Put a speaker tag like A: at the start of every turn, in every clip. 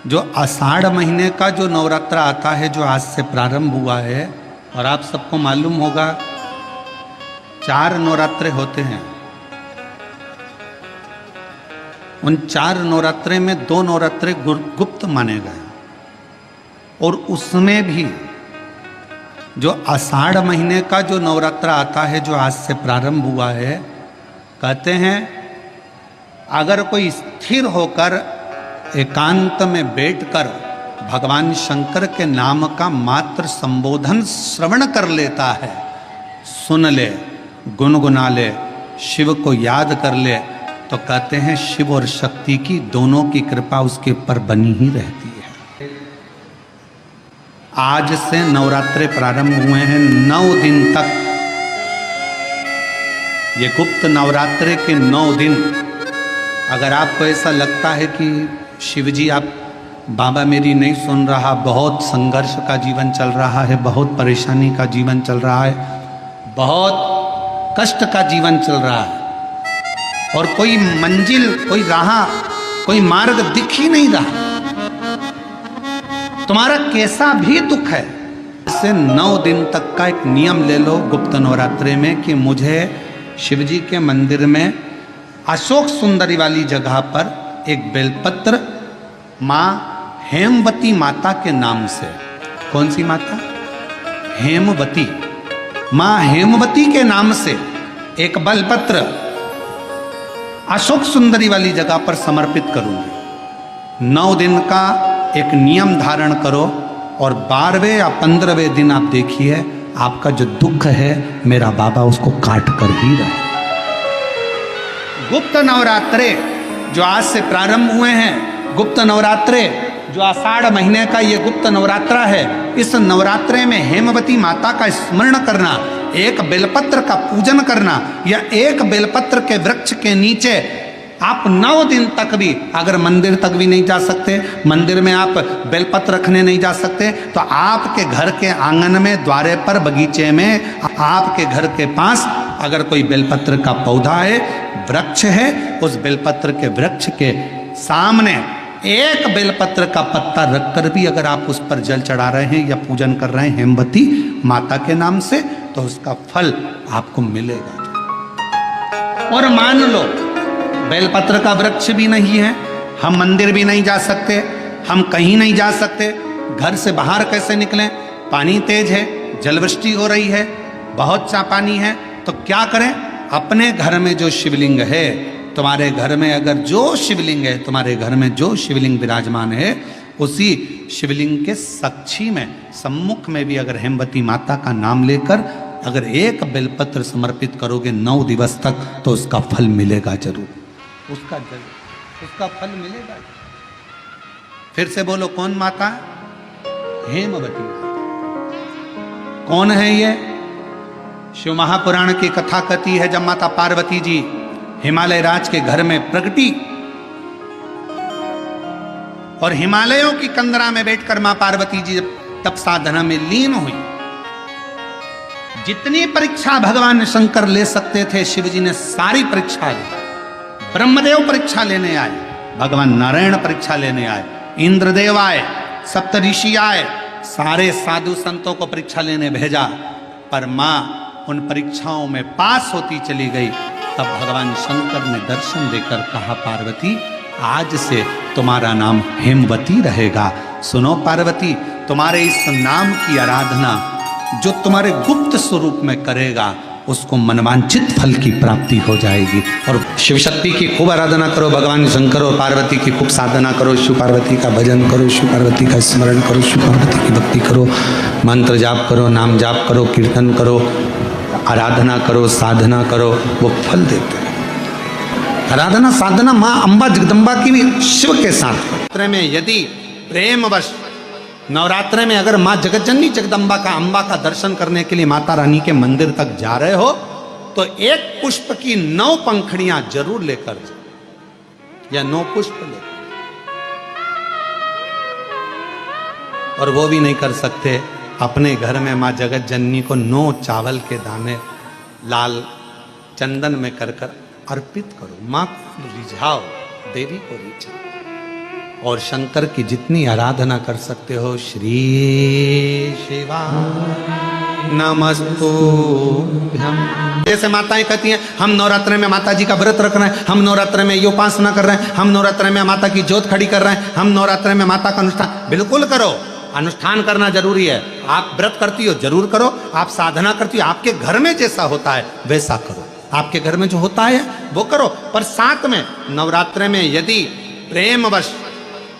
A: जो आषाढ़ महीने का जो नवरात्र आता है, जो आज से प्रारंभ हुआ है, और आप सबको मालूम होगा 4 नवरात्रे होते हैं। उन 4 नवरात्रे में 2 नवरात्रे गुप्त माने गए, और उसमें भी जो आषाढ़ महीने का जो नवरात्र आता है, जो आज से प्रारंभ हुआ है, कहते हैं अगर कोई स्थिर होकर एकांत में बैठकर भगवान शंकर के नाम का मात्र संबोधन श्रवण कर लेता है, सुन ले, गुनगुना ले, शिव को याद कर ले, तो कहते हैं शिव और शक्ति की दोनों की कृपा उसके ऊपर बनी ही रहती है। आज से नवरात्रे प्रारंभ हुए हैं, 9 दिन तक। ये गुप्त नवरात्रे के 9 दिन, अगर आपको ऐसा लगता है कि शिवजी आप बाबा मेरी नहीं सुन रहा, बहुत संघर्ष का जीवन चल रहा है, बहुत परेशानी का जीवन चल रहा है, बहुत कष्ट का जीवन चल रहा है, और कोई मंजिल, कोई राह, कोई मार्ग दिख ही नहीं रहा, तुम्हारा कैसा भी दुख है, इससे 9 दिन तक का एक नियम ले लो गुप्त नवरात्रे में कि मुझे शिवजी के मंदिर में अशोक सुंदरी वाली जगह पर एक बेलपत्र माँ हेमवती माता के नाम से, कौन सी माता? हेमवती, माँ हेमवती के नाम से एक बेलपत्र अशोक सुंदरी वाली जगह पर समर्पित करूंगी। 9 दिन का एक नियम धारण करो, और 12वें या 15वें दिन आप देखिए आपका जो दुख है मेरा बाबा उसको काट कर ही रहे। गुप्त नवरात्रे जो आज से प्रारंभ हुए हैं, गुप्त नवरात्रे जो आषाढ़ महीने का ये गुप्त नवरात्रा है, इस नवरात्रे में हेमवती माता का स्मरण करना, एक बेलपत्र का पूजन करना, या एक बेलपत्र के वृक्ष के नीचे आप 9 दिन तक भी, अगर मंदिर तक भी नहीं जा सकते, मंदिर में आप बेलपत्र रखने नहीं जा सकते, तो आपके घर के आंगन में, द्वारे पर, बगीचे में, आपके घर के पास अगर कोई बेलपत्र का पौधा है, वृक्ष है, उस बेलपत्र के वृक्ष के सामने एक बेलपत्र का पत्ता रखकर भी अगर आप उस पर जल चढ़ा रहे हैं या पूजन कर रहे हैं हेमवती माता के नाम से, तो उसका फल आपको मिलेगा। और मान लो बेलपत्र का वृक्ष भी नहीं है, हम मंदिर भी नहीं जा सकते, हम कहीं नहीं जा सकते, घर से बाहर कैसे निकलें? पानी तेज है, जलवृष्टि हो रही है, बहुत सा पानी है, तो क्या करें? अपने घर में जो शिवलिंग है, तुम्हारे घर में अगर जो शिवलिंग है, तुम्हारे घर में जो शिवलिंग विराजमान है, उसी शिवलिंग के साक्षी में, सम्मुख में भी अगर हेमवती माता का नाम लेकर अगर एक बेलपत्र समर्पित करोगे 9 दिवस तक, तो उसका फल मिलेगा जरूर, उसका फल मिलेगा। फिर से बोलो, कौन माता? हेमवती। कौन है ये? शिव महापुराण की कथा कहती है, जब माता पार्वती जी हिमालय राज के घर में प्रगटी और हिमालयों की कंदरा में बैठकर मां पार्वती जी तप साधना में लीन हुई, जितनी परीक्षा भगवान शंकर ले सकते थे, शिवजी ने सारी परीक्षा ली। ब्रह्मदेव परीक्षा लेने आए, भगवान नारायण परीक्षा लेने आए, इंद्रदेव आए, सप्तऋषि आए, सारे साधु संतों को परीक्षा लेने भेजा, पर मां उन परीक्षाओं में पास होती चली गई। तब भगवान शंकर ने दर्शन देकर कहा, पार्वती आज से तुम्हारा नाम हेमवती रहेगा। सुनो पार्वती, तुम्हारे इस नाम की आराधना जो तुम्हारे गुप्त स्वरूप में करेगा, उसको मनवांछित फल की प्राप्ति हो जाएगी। और शिव शक्ति की खूब आराधना करो, भगवान शंकर और पार्वती की खूब साधना करो, शिव पार्वती का भजन करो, शिव पार्वती का स्मरण करो, शिव पार्वती की भक्ति करो, मंत्र जाप करो, नाम जाप करो, कीर्तन करो, आराधना करो, साधना करो, वो फल देते हैं। आराधना साधना माँ अम्बा जगदम्बा की भी शिव के साथ में, यदि प्रेमवश नवरात्रे में अगर माँ जगतजननी जगदम्बा का, अम्बा का दर्शन करने के लिए माता रानी के मंदिर तक जा रहे हो, तो एक पुष्प की 9 पंखड़ियां जरूर लेकर जाओ, या 9 पुष्प लेकर। और वो भी नहीं कर सकते, अपने घर में माँ जगत जननी को 9 चावल के दाने लाल चंदन में कर अर्पित करो। माँ को रिझाओ, देवी को रिझाओ। और शंकर की जितनी आराधना कर सकते हो, श्री शिवाय नमस्तुभ्यं। जैसे माताएं कहती हैं हम नवरात्र में माता जी का व्रत रख रहे हैं, हम नवरात्र में ये उपासना कर रहे हैं, हम नवरात्र में माता की ज्योत खड़ी कर रहे हैं, हम नवरात्र में माता का अनुष्ठान। बिल्कुल करो, अनुष्ठान करना जरूरी है। आप व्रत करती हो जरूर करो, आप साधना करती हो, आपके घर में जैसा होता है वैसा करो, आपके घर में जो होता है वो करो। पर साथ में नवरात्र में यदि प्रेमवश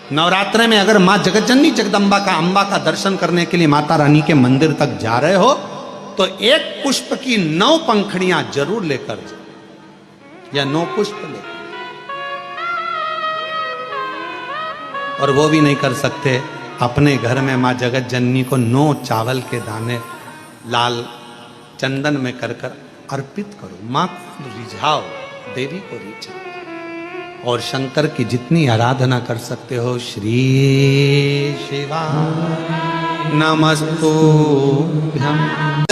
A: नवरात्र में अगर माँ जगतजननी जगदम्बा का अम्बा का दर्शन करने के लिए माता रानी के मंदिर तक जा रहे हो तो एक पुष्प की 9 पंखड़ियां जरूर लेकर जाओ, या 9 पुष्प लेकर। और वो भी नहीं कर सकते, अपने घर में माँ जगत जननी को 9 चावल के दाने लाल चंदन में कर कर अर्पित करो। माँ को रिझाओ, देवी को रिझाओ, और शंकर की जितनी आराधना कर सकते हो, श्री शिवाय नमस्तुभ्यं।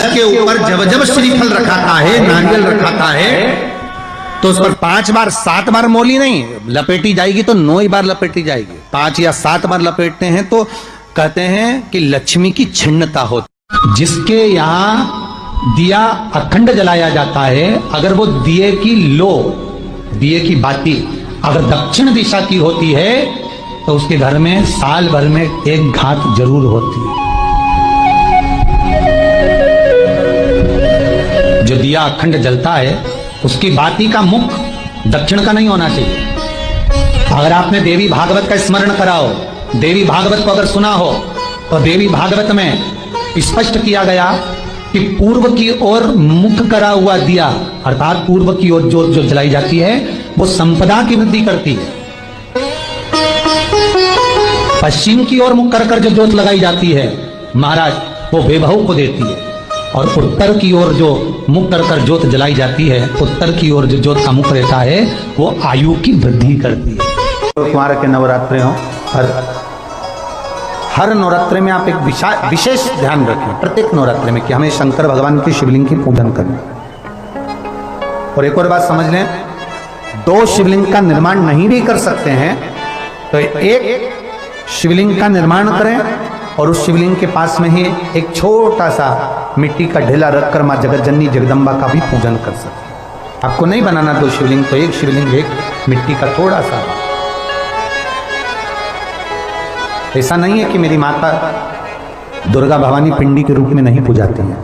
A: के ऊपर जब जब श्रीफल रखाता है, नारियल रखाता है, तो उस पर 5 बार 7 बार मोली नहीं लपेटी जाएगी, तो 9 ही बार लपेटी जाएगी। 5 या 7 बार लपेटते हैं तो कहते हैं कि लक्ष्मी की छिन्नता होती। जिसके यहाँ दिया अखंड जलाया जाता है, अगर वो दिए की बाती अगर दक्षिण दिशा की होती है तो उसके घर में साल भर में एक घात जरूर होती है। जो दिया अखंड जलता है उसकी बाती का मुख दक्षिण का नहीं होना चाहिए। अगर आपने देवी भागवत का स्मरण कराओ, देवी भागवत को अगर सुना हो, तो देवी भागवत में स्पष्ट किया गया कि पूर्व की ओर मुख करा हुआ दिया, अर्थात पूर्व की ओर ज्योत जो जलाई जाती है वो संपदा की वृद्धि करती है। पश्चिम की ओर मुख कर जो ज्योत लगाई जाती है महाराज, वो वैभव को देती है। और उत्तर की ओर जो मुख कर ज्योत जलाई जाती है, उत्तर की ओर जो ज्योत का मुख रहता है वो आयु की वृद्धि करती है। तो कुमार के नवरात्रे हो, हर नवरात्रे में आप एक विशेष ध्यान रखें, प्रत्येक नवरात्रे में, कि हमें शंकर भगवान के शिवलिंग की पूजन करनी। और एक और बात समझ लें, 2 शिवलिंग का निर्माण नहीं भी कर सकते हैं तो एक शिवलिंग का निर्माण करें और उस शिवलिंग के पास में ही एक छोटा सा मिट्टी का ढेला रखकर माँ जगतजननी जगदम्बा का भी पूजन कर सकते हैं। आपको नहीं बनाना 2 शिवलिंग, तो एक शिवलिंग एक मिट्टी का थोड़ा सा। ऐसा नहीं है कि मेरी माता दुर्गा भवानी पिंडी के रूप में नहीं पूजाती हैं।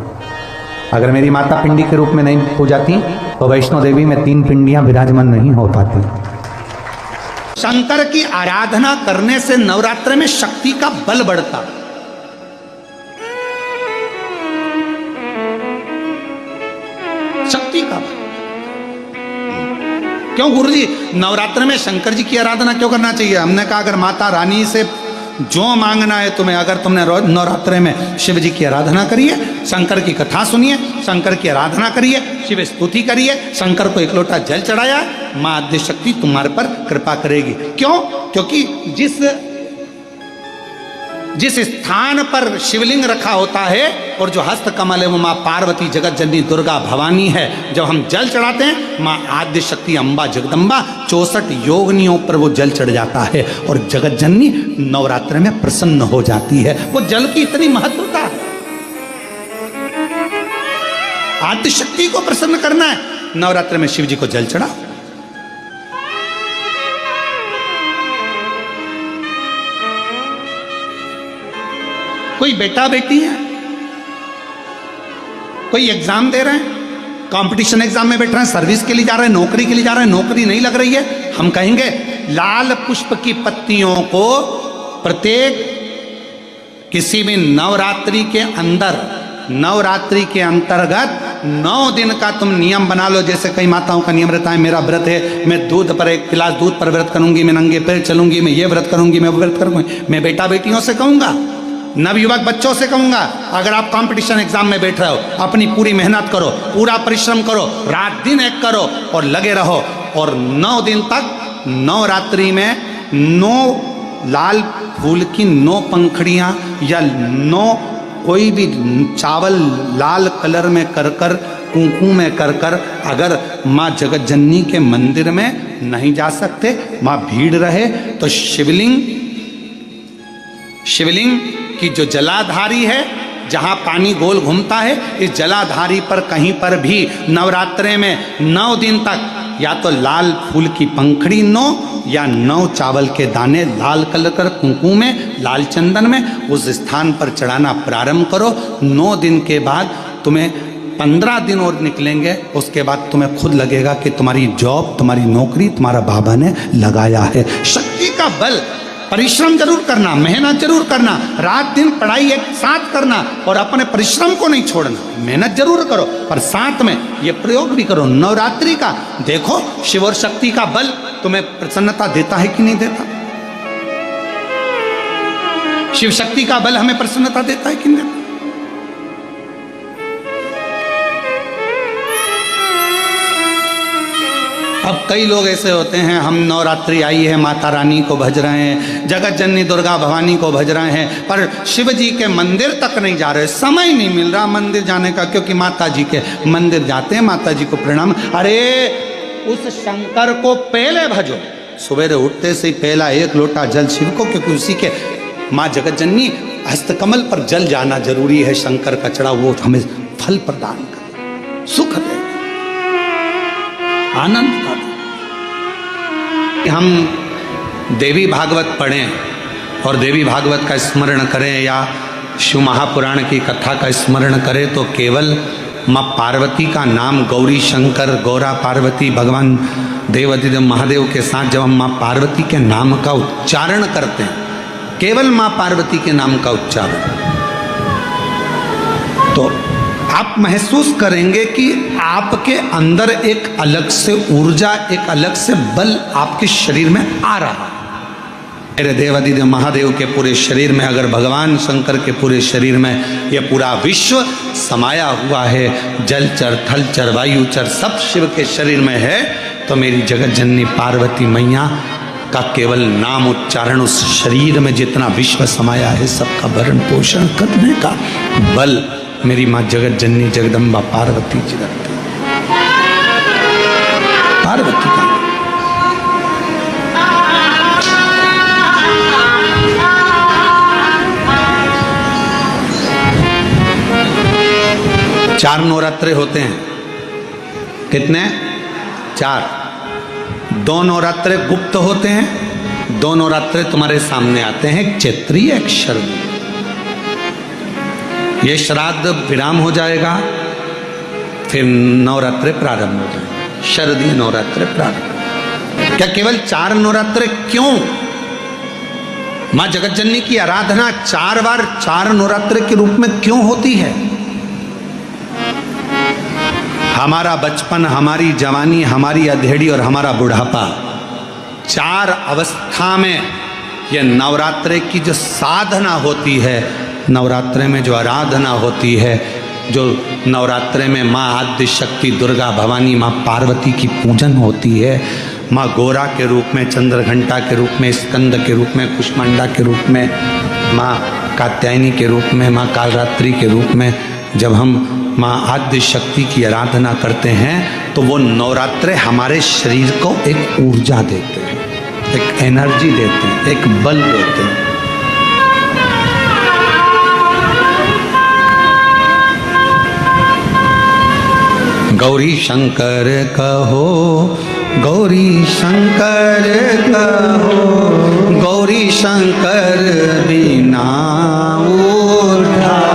A: अगर मेरी माता पिंडी के रूप में नहीं पूजाती तो वैष्णो देवी में 3 पिंडियां विराजमान नहीं हो पाती। शंकर की आराधना करने से नवरात्र में शक्ति का बल बढ़ता। शक्ति का बल क्यों गुरुजी नवरात्र में शंकर जी की आराधना क्यों करना चाहिए? हमने कहा अगर माता रानी से जो मांगना है तुम्हें, अगर तुमने नवरात्रे में शिव जी की आराधना करिए, शंकर की कथा सुनिए, शंकर की आराधना करिए, शिव स्तुति करिए, शंकर को 1 लोटा जल चढ़ाया, माँ आद्य शक्ति तुम्हारे पर कृपा करेगी। क्यों? क्योंकि जिस स्थान पर शिवलिंग रखा होता है और जो हस्त कमल है वो माँ पार्वती जगत जननी दुर्गा भवानी है। जब हम जल चढ़ाते हैं माँ आद्य शक्ति अम्बा जगदम्बा 64 योगिनियों पर वो जल चढ़ जाता है और जगत जननी नवरात्र में प्रसन्न हो जाती है। वो जल की इतनी महत्वता है। आद्य शक्ति को प्रसन्न करना है, नवरात्र में शिव जी को जल चढ़ा। कोई बेटा बेटी है, कोई एग्जाम दे रहे हैं, कंपटीशन एग्जाम में बैठ रहे हैं, सर्विस के लिए जा रहे हैं, नौकरी के लिए जा रहे हैं, नौकरी नहीं लग रही है, हम कहेंगे लाल पुष्प की पत्तियों को प्रत्येक किसी भी नवरात्रि के अंतर्गत 9 दिन का तुम नियम बना लो। जैसे कई माताओं का नियम रहता है, मेरा व्रत है, मैं दूध पर 1 गिलास दूध पर व्रत करूंगी, मैं नंगे पैर चलूंगी, मैं ये व्रत करूंगी, मैं वो व्रत करूंगी। मैं बेटा बेटियों से कहूंगा, नवयुवक बच्चों से कहूंगा, अगर आप कंपटीशन एग्जाम में बैठ रहे हो अपनी पूरी मेहनत करो, पूरा परिश्रम करो, रात दिन एक करो और लगे रहो। और 9 दिन तक नवरात्रि में 9 लाल फूल की 9 पंखड़ियां या 9 कोई भी चावल लाल कलर में कर कुंकू में कर अगर माँ जगत जननी के मंदिर में नहीं जा सकते, माँ भीड़ रहे, तो शिवलिंग शिवलिंग की जो जलाधारी है, जहां पानी गोल घूमता है, इस जलाधारी पर कहीं पर भी नवरात्रे में 9 दिन तक या तो लाल फूल की पंखड़ी 9 या 9 चावल के दाने लाल कलर कर कुंकुम में, लाल चंदन में उस स्थान पर चढ़ाना प्रारंभ करो। 9 दिन के बाद तुम्हें 15 दिन और निकलेंगे, उसके बाद तुम्हें खुद लगेगा कि तुम्हारी जॉब, तुम्हारी नौकरी तुम्हारा बाबा ने लगाया है। शक्ति का बल, परिश्रम जरूर करना, मेहनत जरूर करना, रात दिन पढ़ाई एक साथ करना और अपने परिश्रम को नहीं छोड़ना। मेहनत जरूर करो पर साथ में ये प्रयोग भी करो नवरात्रि का। देखो शिव और शक्ति का बल तुम्हें प्रसन्नता देता है कि नहीं देता। शिव शक्ति का बल हमें प्रसन्नता देता है कि नहीं देता। अब कई लोग ऐसे होते हैं, हम नवरात्रि आई है माता रानी को भज रहे हैं, जगत जननी दुर्गा भवानी को भज रहे हैं, पर शिव जी के मंदिर तक नहीं जा रहे, समय नहीं मिल रहा मंदिर जाने का, क्योंकि माता जी के मंदिर जाते हैं, माता जी को प्रणाम। अरे उस शंकर को पहले भजो, सवेरे उठते से ही पहला 1 लोटा जल शिव को, क्योंकि उसी के माँ जगत जननी हस्तकमल पर जल जाना जरूरी है। शंकर का चढ़ा वो हमें फल प्रदान करे, सुख दे, आनंद का दे। हम देवी भागवत पढ़ें और देवी भागवत का स्मरण करें या शिव महापुराण की कथा का स्मरण करें तो केवल माँ पार्वती का नाम, गौरी शंकर, गौरा पार्वती, भगवान देवाधिदेव महादेव के साथ जब हम माँ पार्वती के नाम का उच्चारण करते हैं, केवल माँ पार्वती के नाम का उच्चारण, तो आप महसूस करेंगे कि आपके अंदर एक अलग से ऊर्जा, एक अलग से बल आपके शरीर में आ रहा है। मेरे देवाधिदेव महादेव के पूरे शरीर में, अगर भगवान शंकर के पूरे शरीर में यह पूरा विश्व समाया हुआ है, जलचर, थलचर, वायुचर सब शिव के शरीर में है, तो मेरी जगत जननी पार्वती मैया का केवल नाम उच्चारण उस शरीर में जितना विश्व समाया है सबका भरण पोषण करने का बल मेरी माँ जगत जननी जगदम्बा पार्वती जी रखती। पार्वती का चार नवरात्रे होते हैं। कितने? 4। 2 नवरात्रे गुप्त होते हैं, 2 नवरात्रे तुम्हारे सामने आते हैं, एक चैत्री एक शरद। ये श्राद्ध विराम हो जाएगा, फिर नवरात्रे प्रारंभ हो जाएंगे, शरदीय नवरात्रे प्रारंभ। क्या केवल 4 नवरात्रे क्यों? माँ जगत जननी की आराधना 4 बार 4 नवरात्रे के रूप में क्यों होती है? हमारा बचपन, हमारी जवानी, हमारी अधेड़ी और हमारा बुढ़ापा, 4 अवस्था में यह नवरात्रे की जो साधना होती है, नवरात्रे में जो आराधना होती है, जो नवरात्रे में माँ आद्य शक्ति दुर्गा भवानी माँ पार्वती की पूजन होती है, माँ गोरा के रूप में, चंद्रघंटा के रूप में, स्कंद के रूप में, कुष्मांडा के रूप में, माँ कात्यायनी के रूप में, माँ कालरात्रि के रूप में, जब हम माँ आद्य शक्ति की आराधना करते हैं तो वो नवरात्रे हमारे शरीर को एक ऊर्जा देते हैं, एक एनर्जी देते हैं, एक बल देते हैं। गौरी शंकर कहो, गौरी शंकर कहो, गौरी शंकर बिना उद्धार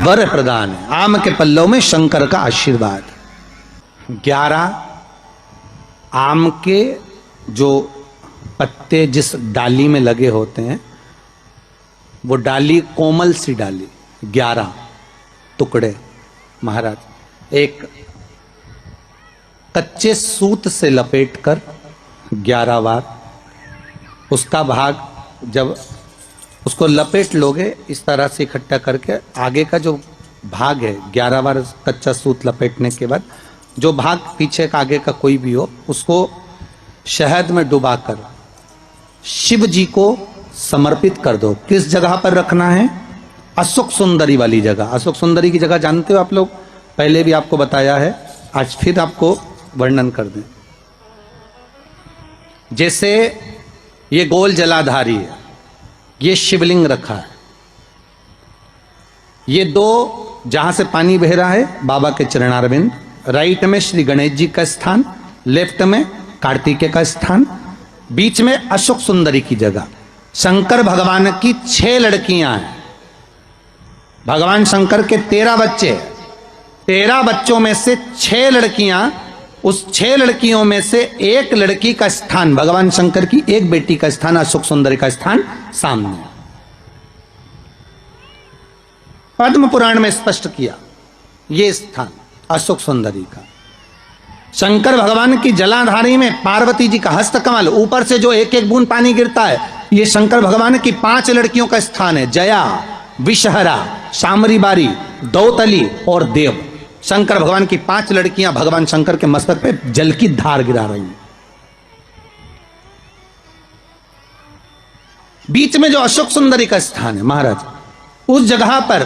A: वर प्रदान है। आम के पल्लव में शंकर का आशीर्वाद। 11 आम के जो पत्ते जिस डाली में लगे होते हैं, वो डाली कोमल सी डाली, 11 टुकड़े महाराज एक कच्चे सूत से लपेटकर 11 बार उसका भाग, जब उसको लपेट लोगे इस तरह से इकट्ठा करके, आगे का जो भाग है 11 बार कच्चा सूत लपेटने के बाद जो भाग पीछे का आगे का कोई भी हो, उसको शहद में डुबाकर शिव जी को समर्पित कर दो। किस जगह पर रखना है? अशोक सुंदरी वाली जगह। अशोक सुंदरी की जगह जानते हो आप लोग, पहले भी आपको बताया है, आज फिर आपको वर्णन कर दें। जैसे ये गोल जलाधारी है, ये शिवलिंग रखा है। ये दो जहां से पानी बह रहा है बाबा के चरणारविंद, राइट में श्री गणेश जी का स्थान, लेफ्ट में कार्तिकेय का स्थान, बीच में अशोक सुंदरी की जगह। शंकर भगवान की 6 लड़कियां हैं। भगवान शंकर के 13 बच्चे, 13 बच्चों में से 6 लड़कियां, उस 6 लड़कियों में से एक लड़की का स्थान, भगवान शंकर की एक बेटी का स्थान, अशोक सुंदरी का स्थान सामने पद्म पुराण में स्पष्ट किया। ये स्थान अशोक सुंदरी का। शंकर भगवान की जलाधारी में पार्वती जी का हस्तकमल, ऊपर से जो एक एक बूंद पानी गिरता है, ये शंकर भगवान की 5 लड़कियों का स्थान है। जया, विषहरा, शामरी बारी, दौतली और देव। शंकर भगवान की 5 लड़कियां भगवान शंकर के मस्तक पे जल की धार गिरा रही हैं। बीच में जो अशोक सुंदरी का स्थान है महाराज, उस जगह पर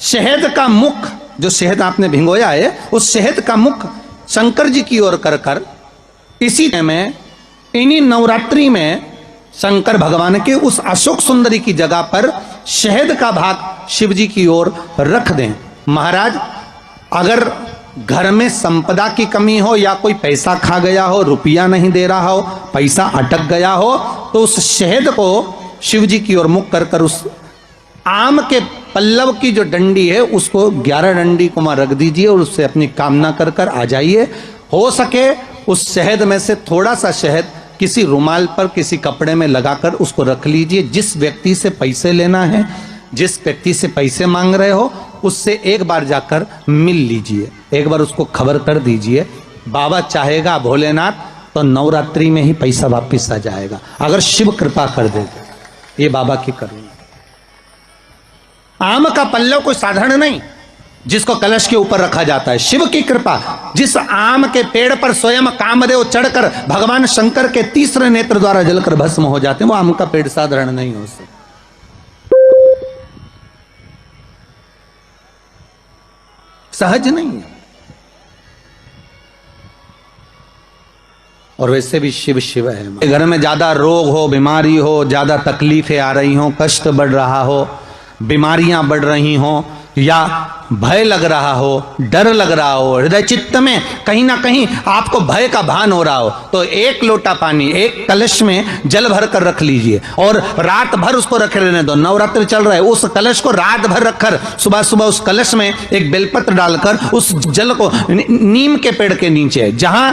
A: शहद का मुख, जो शहद आपने भिंगोया है, उस शहद का मुख शंकर जी की ओर कर कर इसी में इन्हीं नवरात्रि में शंकर भगवान के उस अशोक सुंदरी की जगह पर शहद का भाग शिव जी की ओर रख दें। महाराज, अगर घर में संपदा की कमी हो या कोई पैसा खा गया हो, रुपया नहीं दे रहा हो, पैसा अटक गया हो, तो उस शहद को शिव जी की ओर मुख कर कर उस आम के पल्लव की जो डंडी है उसको 11 डंडी को वहां रख दीजिए और उससे अपनी कामना कर कर आ जाइए। हो सके उस शहद में से थोड़ा सा शहद किसी रुमाल पर, किसी कपड़े में लगाकर उसको रख लीजिए। जिस व्यक्ति से पैसे लेना है, जिस व्यक्ति से पैसे मांग रहे हो, उससे एक बार जाकर मिल लीजिए, एक बार उसको खबर कर दीजिए। बाबा चाहेगा भोलेनाथ तो नवरात्रि में ही पैसा वापिस आ जाएगा, अगर शिव कृपा कर दे। ये बाबा की करुणा। आम का पल्लव कोई साधारण नहीं जिसको कलश के ऊपर रखा जाता है, शिव की कृपा। जिस आम के पेड़ पर स्वयं कामदेव चढ़कर भगवान शंकर के तीसरे नेत्र द्वारा जलकर भस्म हो जाते हैं, वो आम का पेड़ साधारण नहीं हो सकता। सहज नहीं है। और वैसे भी शिव शिव है। घर में ज्यादा रोग हो, बीमारी हो, ज्यादा तकलीफें आ रही हो, कष्ट बढ़ रहा हो, बीमारियां बढ़ रही हो, या भय लग रहा हो, डर लग रहा हो, हृदय चित्त में कहीं ना कहीं आपको भय का भान हो रहा हो, तो एक लोटा पानी, एक कलश में जल भर कर रख लीजिए और रात भर उसको रखे रहने दो। नवरात्रि चल रहा है, उस कलश को रात भर रखकर सुबह सुबह उस कलश में एक बेलपत्र डालकर उस जल को नीम के पेड़ के नीचे, जहां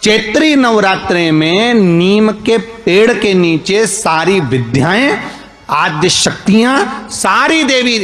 A: चैत्री नवरात्रि में नीम के पेड़ के नीचे सारी विद्याएं, आद्य शक्तियां, सारी देवी